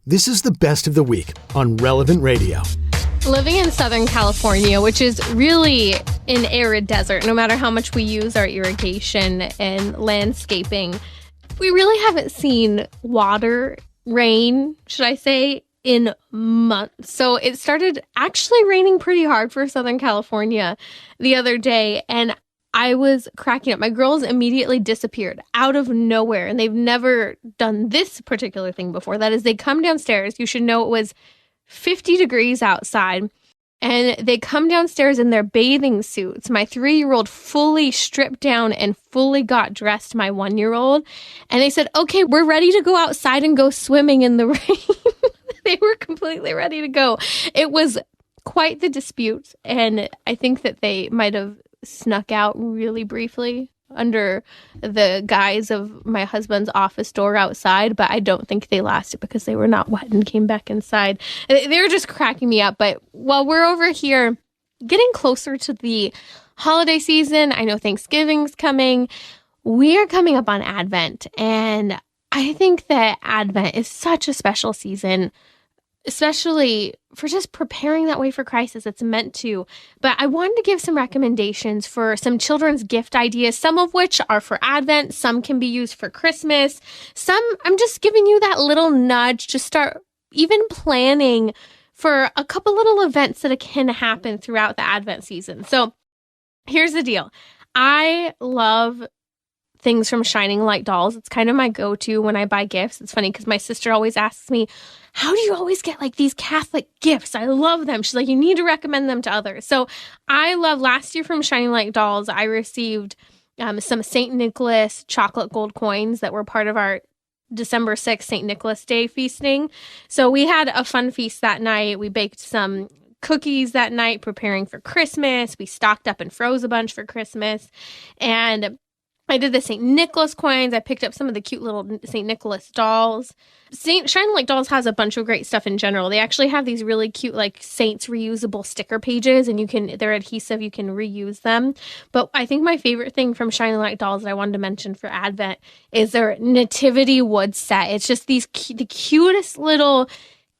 This is the best of the week on Relevant Radio. Living in Southern California, which is really an arid desert, no matter how much we use our irrigation and landscaping, we really haven't seen rain, should I say, in months. So it started actually raining pretty hard for Southern California the other day, and I was cracking up. My girls immediately disappeared out of nowhere, and they've never done this particular thing before. That is, they come downstairs. You should know it was 50 degrees outside, and they come downstairs in their bathing suits. My 3-year-old fully stripped down and fully got dressed, my 1-year-old, and they said, okay, we're ready to go outside and go swimming in the rain. They were completely ready to go. It was quite the dispute, and I think that they might have snuck out really briefly under the guise of my husband's office door outside, but I don't think they lasted because they were not wet and came back inside. They were just cracking me up. But while we're over here getting closer to the holiday season, I know Thanksgiving's coming, we are coming up on Advent, and I think that Advent is such a special season, especially for just preparing that way for Christ as it's meant to. But I wanted to give some recommendations for some children's gift ideas, some of which are for Advent, some can be used for Christmas, some I'm just giving you that little nudge to start even planning for a couple little events that can happen throughout the Advent season. So here's the deal. I love things from Shining Light Dolls. It's kind of my go-to when I buy gifts. It's funny because my sister always asks me, how do you always get like these Catholic gifts? I love them. She's like, you need to recommend them to others. So I love, last year from Shining Light Dolls, I received some St. Nicholas chocolate gold coins that were part of our December 6th St. Nicholas Day feasting. So we had a fun feast that night. We baked some cookies that night, preparing for Christmas. We stocked up and froze a bunch for Christmas. And I did the St. Nicholas coins. I picked up some of the cute little St. Nicholas dolls. Shining Light Dolls has a bunch of great stuff in general. They actually have these really cute, like, Saints reusable sticker pages, and they're adhesive. You can reuse them. But I think my favorite thing from Shining Light Dolls that I wanted to mention for Advent is their Nativity wood set. It's just the cutest little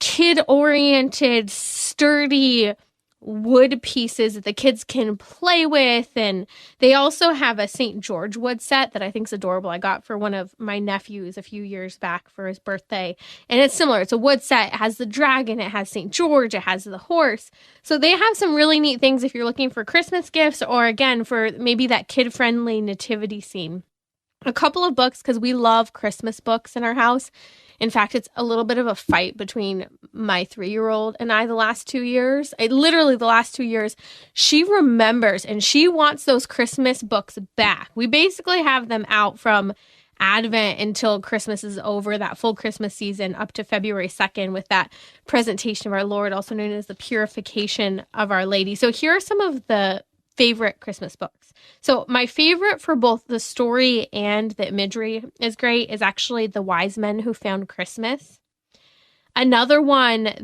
kid-oriented, sturdy wood pieces that the kids can play with. And they also have a St. George wood set that I think is adorable. I got for one of my nephews a few years back for his birthday. And it's similar. It's a wood set. It has the dragon. It has St. George. It has the horse. So they have some really neat things if you're looking for Christmas gifts, or again, for maybe that kid-friendly nativity scene. A couple of books, because we love Christmas books in our house. In fact, it's a little bit of a fight between my 3-year-old and I the last 2 years. Literally the last 2 years, she remembers and she wants those Christmas books back. We basically have them out from Advent until Christmas is over, that full Christmas season up to February 2nd with that presentation of our Lord, also known as the Purification of Our Lady. So here are some of the favorite Christmas books. So my favorite for both the story and the imagery is great is actually The Wise Men Who Found Christmas. Another one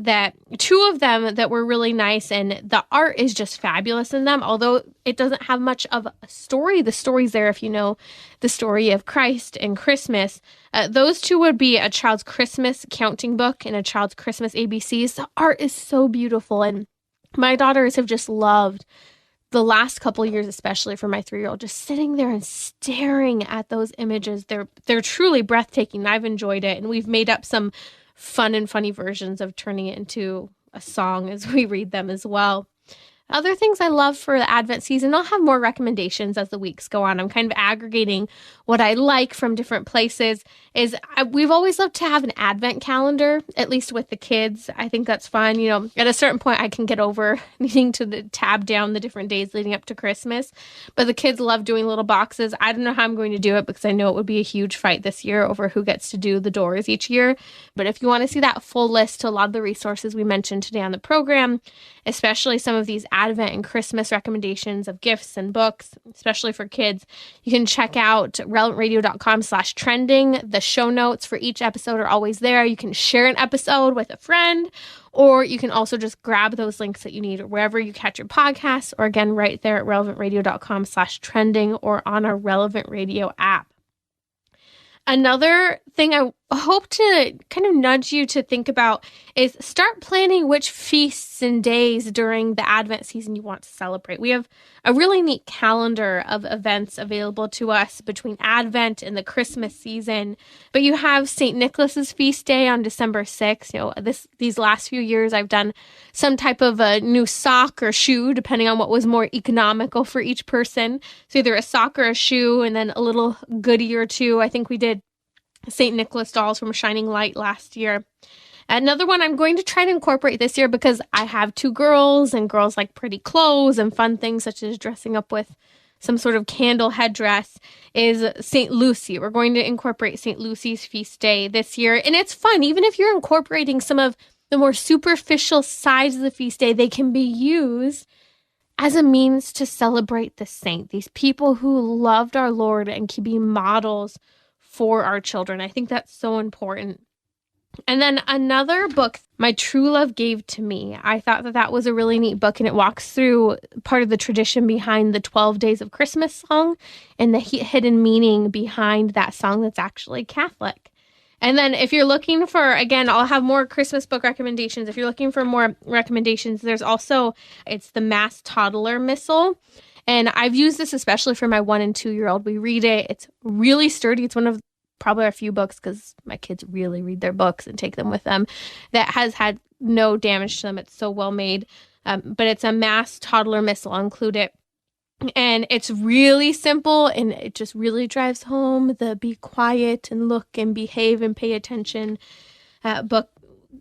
two of them that were really nice, and the art is just fabulous in them, although it doesn't have much of a story. The story's there if you know the story of Christ and Christmas. Those two would be A Child's Christmas Counting Book and A Child's Christmas ABCs. The art is so beautiful, and my daughters have just loved the last couple years, especially for my 3-year-old, just sitting there and staring at those images. They're truly breathtaking. I've enjoyed it. And we've made up some fun and funny versions of turning it into a song as we read them as well. Other things I love for the Advent season, I'll have more recommendations as the weeks go on. I'm kind of aggregating what I like from different places. We've always loved to have an Advent calendar, at least with the kids. I think that's fun. You know, at a certain point, I can get over needing to tab down the different days leading up to Christmas. But the kids love doing little boxes. I don't know how I'm going to do it because I know it would be a huge fight this year over who gets to do the doors each year. But if you want to see that full list to a lot of the resources we mentioned today on the program, especially some of these Advent and Christmas recommendations of gifts and books, especially for kids, you can check out relevantradio.com/trending. The show notes for each episode are always there. You can share an episode with a friend, or you can also just grab those links that you need wherever you catch your podcasts, or again, right there at relevantradio.com/trending or on our Relevant Radio app. Another thing hope to kind of nudge you to think about is start planning which feasts and days during the Advent season you want to celebrate. We have a really neat calendar of events available to us between Advent and the Christmas season. But you have St. Nicholas's feast day on December 6th. These last few years I've done some type of a new sock or shoe, depending on what was more economical for each person. So either a sock or a shoe, and then a little goodie or two. I think we did St. Nicholas dolls from Shining Light last year. Another one I'm going to try to incorporate this year, because I have 2 girls and girls like pretty clothes and fun things such as dressing up with some sort of candle headdress, is St. Lucy. We're going to incorporate St. Lucy's feast day this year. And it's fun. Even if you're incorporating some of the more superficial sides of the feast day, they can be used as a means to celebrate the saint, these people who loved our Lord and can be models for our children. I think that's so important. And then another book, My True Love Gave to Me. I thought that was a really neat book, and it walks through part of the tradition behind the 12 Days of Christmas song and the hidden meaning behind that song that's actually Catholic. And then if you're looking for, again, I'll have more Christmas book recommendations. If you're looking for more recommendations, there's also, it's the Mass Toddler Missal. And I've used this especially for my 1 and 2-year-old. We read it. It's really sturdy. It's one of probably a few books, because my kids really read their books and take them with them, that has had no damage to them. It's so well made. But it's a Mass Toddler Missal. I'll include it. And it's really simple, and it just really drives home the be quiet and look and behave and pay attention book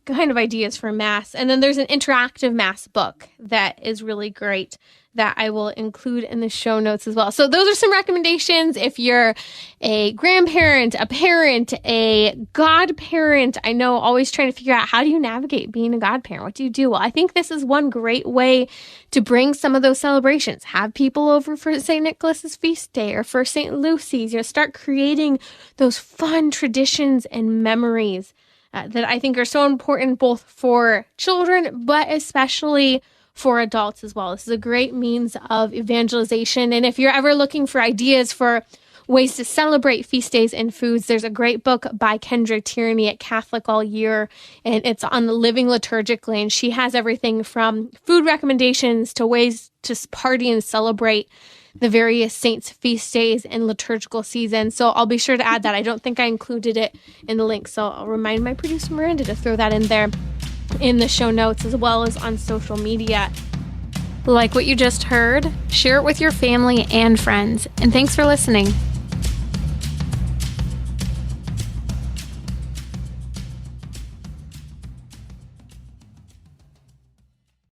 kind of ideas for Mass. And then there's an interactive Mass book that is really great that I will include in the show notes as well. So those are some recommendations. If you're a grandparent, a parent, a godparent, I know always trying to figure out, how do you navigate being a godparent? What do you do? Well, I think this is one great way to bring some of those celebrations. Have people over for St. Nicholas's feast day or for St. Lucy's. Start creating those fun traditions and memories that I think are so important, both for children, but especially for adults as well. This is a great means of evangelization. And if you're ever looking for ideas for ways to celebrate feast days and foods, there's a great book by Kendra Tierney at Catholic All Year, and it's on the living liturgically. And she has everything from food recommendations to ways to party and celebrate the various saints' feast days and liturgical seasons. So I'll be sure to add that. I don't think I included it in the link, so I'll remind my producer Miranda to throw that in there in the show notes, as well as on social media. Like what you just heard? Share it with your family and friends. And thanks for listening.